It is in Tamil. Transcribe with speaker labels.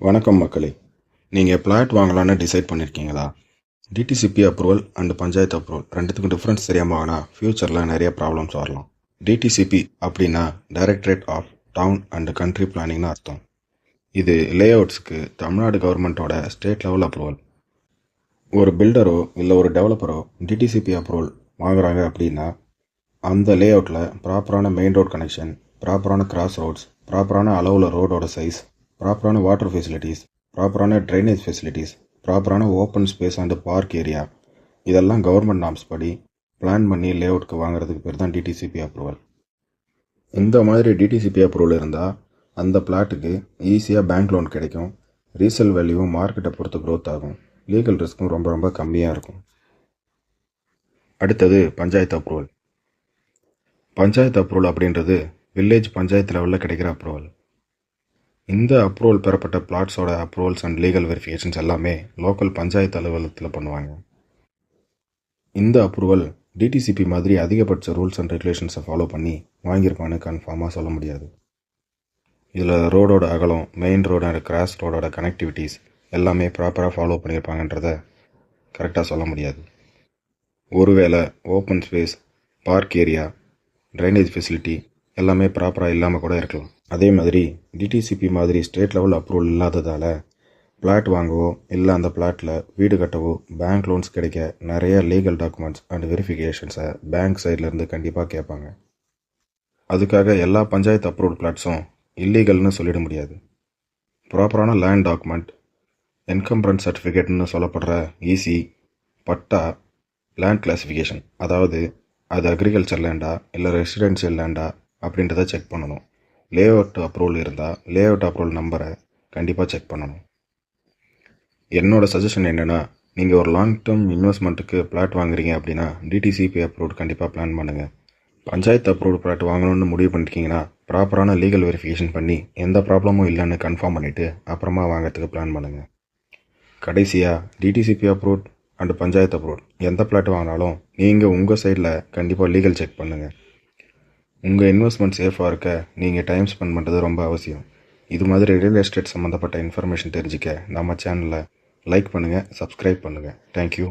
Speaker 1: வணக்கம் மக்களே. நீங்கள் பிளாட் வாங்கலான்னு டிசைட் பண்ணியிருக்கீங்களா? DTCP approval and panchayat approval ரெண்டுத்துக்கும் டிஃப்ரென்ஸ் தெரியாமல் ஆனால் ஃப்யூச்சரில் நிறைய ப்ராப்ளம்ஸ் வரலாம். டிடிசிபி அப்படின்னா directorate of town and country பிளானிங்னு அர்த்தம். இது லேஅவுட்ஸுக்கு தமிழ்நாடு கவர்மெண்ட்டோட ஸ்டேட் லெவல் அப்ரூவல். ஒரு பில்டரோ இல்லை ஒரு டெவலப்பரோ டிடிசிபி அப்ரூவல் வாங்குறாங்க அப்படின்னா அந்த லேஅவுட்டில் ப்ராப்பரான மெயின் ரோட் கனெக்ஷன், ப்ராப்பரான கிராஸ் ரோட்ஸ், ப்ராப்பரான அளவில் ரோடோட சைஸ், ப்ராப்பரான வாட்டர் ஃபெசிலிட்டிஸ், ப்ராப்பரான ட்ரைனேஜ் ஃபெசிலிட்டிஸ், ப்ராப்பரான open space and park area, இதெல்லாம் கவர்மெண்ட் நார்ம்ஸ் படி பிளான் பண்ணி லேஅவுட்க்கு வாங்குறதுக்கு பேர் தான் டிடிசிபி அப்ரூவல். இந்த மாதிரி டிடிசிபி அப்ரூவல் இருந்தால் அந்த பிளாட்டுக்கு ஈஸியாக பேங்க் லோன் கிடைக்கும். ரீசேல் வேல்யூவும் மார்க்கெட்டை பொறுத்து க்ரோத் ஆகும். லீகல் ரிஸ்க்கும் ரொம்ப ரொம்ப கம்மியாக இருக்கும். அடுத்தது பஞ்சாயத்து அப்ரூவல். பஞ்சாயத்து அப்ரூவல் அப்படின்றது வில்லேஜ் பஞ்சாயத்து லெவலில் கிடைக்கிற அப்ரூவல். இந்த அப்ரூவல் பெறப்பட்ட பிளாட்ஸோட அப்ரூவல்ஸ் அண்ட் லீகல் வெரிஃபிகேஷன்ஸ் எல்லாமே லோக்கல் பஞ்சாயத்து அலுவலகத்தில் பண்ணுவாங்க. இந்த அப்ரூவல் டிடிசிபி மாதிரி அதிகபட்ச ரூல்ஸ் அண்ட் ரெகுலேஷன்ஸை ஃபாலோ பண்ணி வாங்கியிருப்பான்னு கன்ஃபார்மாக சொல்ல முடியாது. இதில் ரோடோட அகலம், மெயின் ரோடு அண்ட் கிராஸ் ரோடோட கனெக்டிவிட்டிஸ் எல்லாமே ப்ராப்பராக ஃபாலோ பண்ணியிருப்பாங்கன்றத கரெக்டாக சொல்ல முடியாது. ஒருவேளை open space, park area, drainage facility எல்லாமே ப்ராப்பராக இல்லாமல் கூட இருக்கலாம். அதே மாதிரி டிடிசிபி மாதிரி ஸ்டேட் லெவல் அப்ரூவல் இல்லாததால் பிளாட் வாங்கவோ இல்லை அந்த பிளாட்டில் வீடு கட்டவோ பேங்க் லோன்ஸ் கிடைக்க நிறைய லீகல் டாக்குமெண்ட்ஸ் அண்ட் வெரிஃபிகேஷன்ஸை பேங்க் சைட்லேருந்து கண்டிப்பாக கேட்பாங்க. அதுக்காக எல்லா பஞ்சாயத்து அப்ரூவல் பிளாட்ஸும் இல்லீகல்னு சொல்லிட முடியாது. ப்ராப்பரான லேண்ட் டாக்குமெண்ட், என்கம்ப்ரன்ஸ் சர்டிஃபிகேட்னு சொல்லப்படுற ஈசி, பட்டா, லேண்ட் கிளாஸிஃபிகேஷன், அதாவது அது அக்ரிகல்ச்சர் லேண்டா இல்லை ரெசிடென்ஷியல் லேண்டா அப்படின்றத செக் பண்ணணும். லேஅவுட் அப்ரூவல் இருந்தால் லேஅவுட் அப்ரூவல் நம்பரை கண்டிப்பாக செக் பண்ணணும். என்னோடய சஜஷன் என்னென்னா, நீங்கள் ஒரு லாங் டேர்ம் இன்வெஸ்ட்மெண்ட்டுக்கு பிளாட் வாங்குறீங்க அப்படின்னா டிடிசிபி அப்ரூவ் கண்டிப்பாக பிளான் பண்ணுங்கள். பஞ்சாயத்து அப்ரூவ்டு பிளாட் வாங்கணும்னு முடிவு பண்ணிட்டீங்கன்னா ப்ராப்பரான லீகல் வெரிஃபிகேஷன் பண்ணி எந்த ப்ராப்ளமும் இல்லைன்னு கன்ஃபார்ம் பண்ணிவிட்டு அப்புறமா வாங்கிறதுக்கு பிளான் பண்ணுங்கள். கடைசியாக DTCP approve and panchayat approve எந்த பிளாட் வாங்கினாலும் நீங்கள் உங்கள் சைடில் கண்டிப்பாக லீகல் செக் பண்ணுங்கள். உங்கள் இன்வெஸ்ட்மெண்ட் சேஃபாக இருக்க நீங்கள் டைம் ஸ்பெண்ட் பண்ணுறது ரொம்ப அவசியம். இது மாதிரி ரியல் எஸ்டேட் சம்மந்தப்பட்ட இன்ஃபர்மேஷன் தெரிஞ்சுக்க நம்ம சேனலை லைக் பண்ணுங்கள், சப்ஸ்கிரைப் பண்ணுங்கள். தேங்க்யூ.